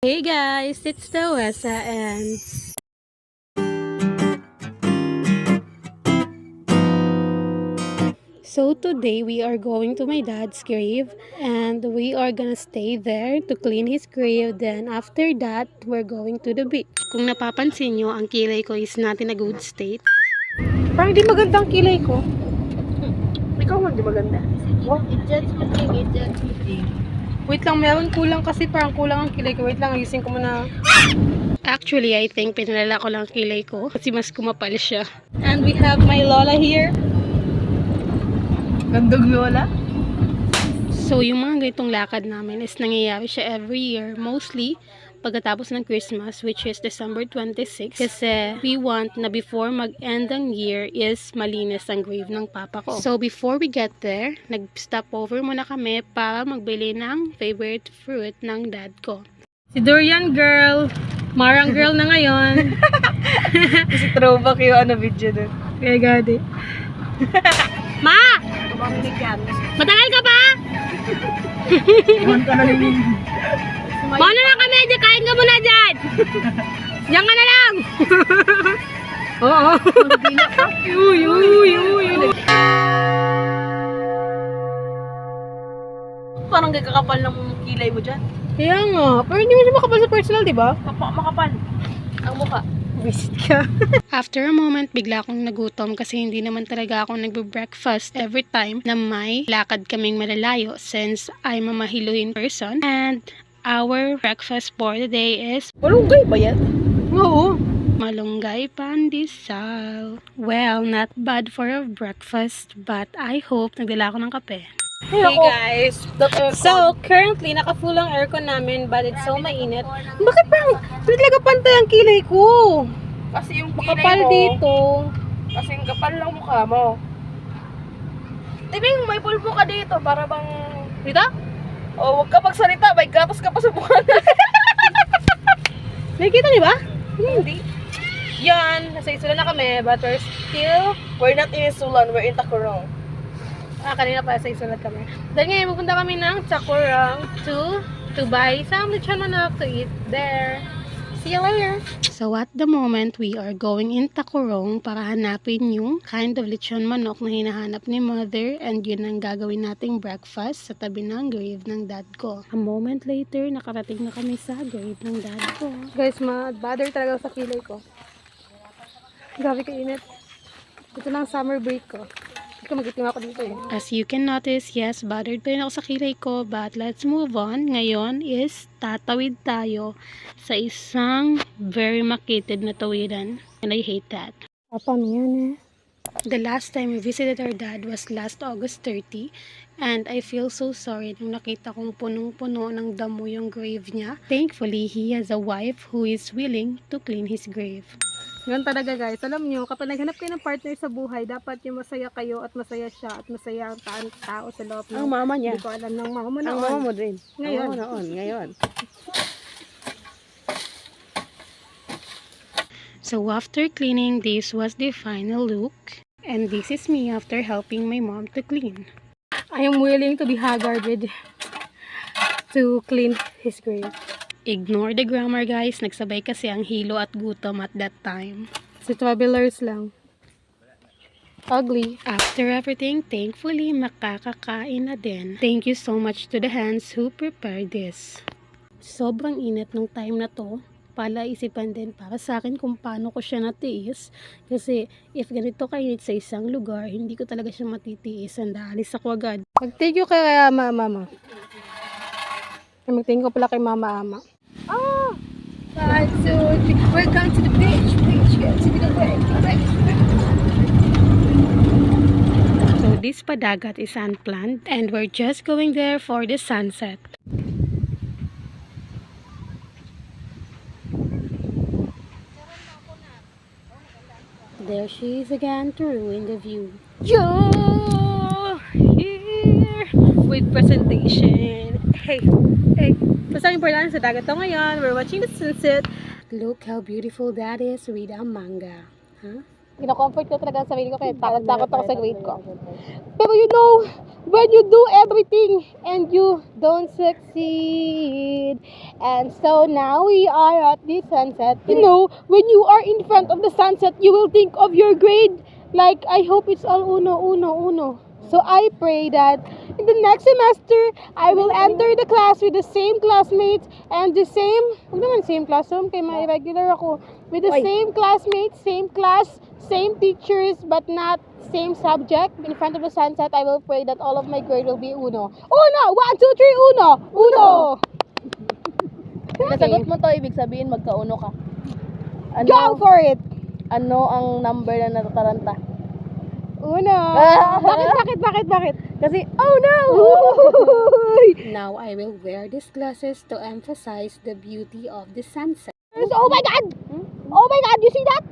Hey guys, it's the Wesa and so today we are going to my dad's grave and we are gonna stay there to clean his grave. Then after that, we're going to the beach. Kung napapansin nyo, ang kilay ko is not in a good state. Parang di maganda ang kilay ko. Ikaw man di maganda. I-judge mo ting, i-judge mo ting. Wait lang, meron kulang kasi parang kulang ang kilay ko. Wait lang, ayusin ko muna. Actually, I think pinalala ko lang ang kilay ko kasi mas kumapal siya. And we have my lola here. Gandog lola? So, yung mga ganitong lakad namin is nangyayari siya every year. Mostly, pagkatapos ng Christmas, which is December 26. Kasi we want na before mag-end ang year is malinis ang grave ng papa ko. So, before we get there, nag-stop over muna kami para magbili ng favorite fruit ng dad ko. Si Durian girl! Marang girl na ngayon. Kasi throwback yung video dun. Kaya gadi. Ma! Matagal ka pa? Iwan ka na rin. Mauna na kami, kain ka muna dyan! Diyan ka na lang! Oo. Uy, uy, uy, uy. Parang kakapal ng kilay mo dyan. Kaya nga, pero hindi mo siya makapal sa personal, di ba? Makapal. Ang mukha. Visit ka. After a moment, bigla akong nagutom kasi hindi naman talaga ako nagbe-breakfast every time na may lakad kaming malalayo since I'm a mahiluin person. And our breakfast for the day is Malunggay ba yan? oo, malunggay pandesal. Well, not bad for a breakfast, but I hope nagdala ako ng kape. Hey guys! So, currently, naka-full ang aircon namin, but it's so mainit. Bakit parang hindi talaga pantay ang kilay ko? Kasi yung kilay Makapal mo. dito. Kasi yung kapal ng mukha mo. Tibing, may pulpo ka dito para bang... Dito? Oh, huwag ka magsalita. May gatas ka pa sa mukha na. Nakikita niyo ba? Hindi. Yan, nasa isula na kami, but we're still... We're not in Isulan. We're in Tacorong. kanina pa sa isulat kami. Dahil ngayon, pupunta kami ng Tacorong to buy some lechon manok to eat there. See you later! So at the moment, we are going in Tacorong para hanapin yung kind of lechon manok na hinahanap ni mother, and yun ang gagawin nating breakfast sa tabi ng grave ng dad ko. A moment later, nakarating na kami sa grave ng dad ko. Guys, ma-bother talaga sa kilay ko. Grabe kainit. Ito lang summer break ko. Mag-itim ako dito eh. As you can notice, yes, bothered pa rin ako sa kilay ko, but let's move on. Ngayon is tatawid tayo sa isang very makitid na tawiran. And I hate that. Paano yan eh? The last time we visited our dad was last August 30, and I feel so sorry nung nakita kong punong-puno ng damo yung grave niya. Thankfully, he has a wife who is willing to clean his grave. Ganun talaga guys. Alam nyo, kapag naghanap kayo ng partner sa buhay, dapat yung masaya kayo at masaya siya at masaya ang tao sa loob ng... Ang mama niya. Hindi ko alam ng mama mo noon. Ang mama mo din. Ngayon. Ang mama ngayon. So after cleaning, this was the final look. And this is me after helping my mom to clean. I am willing to be haggarded to clean his grave. Ignore the grammar guys, nagsabay kasi ang hilo at gutom at that time. Si travelers lang. Ugly. After everything, thankfully, makakakain na din. Thank you so much to the hands who prepared this. Sobrang init nung time na to. Pala isipan din para sa akin kung paano ko siya natiis. Kasi if ganito kainit sa isang lugar, hindi ko talaga siya matitiis. And alis ako agad. Mag-thank you kay mama. Mag-thank you pala kay mama. Oh! Right, so we're going to the beach. Get to the way. So this padagat is unplanned and we're just going there for the sunset. There she is again to ruin the view. Yo! Here! With presentation. Hey! Basta importante sa dagat to ngayon. We're watching the sunset. Look how beautiful that is with a manga. Huh? Kino-comfort ko talaga ang sarili ko kaya takot ako sa grade ko. Pero you know, when you do everything and you don't succeed. And so now we are at the sunset. You know, when you are in front of the sunset, you will think of your grade. Like, I hope it's all uno, uno, uno. So I pray that in the next semester, I will enter the class with the same classmates and the same, huwag naman same classroom, kay may irregular ako. With the same classmates, same class, same teachers, but not same subject. In front of the sunset, I will pray that all of my grade will be uno. Uno! 1, 2, 3, uno! Uno! Nasagot mo to, ibig sabihin magkauno ka. Go for it! Ano ang number na natataranta? Uno! Bakit? Kasi, oh no! Now I will wear these glasses to emphasize the beauty of the sunset. Oh my God! Oh my God! You see that?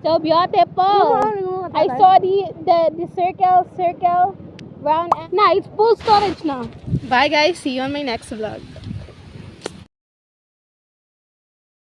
So beautiful! I saw the circle round. Nah, it's full storage now. Bye guys. See you on my next vlog.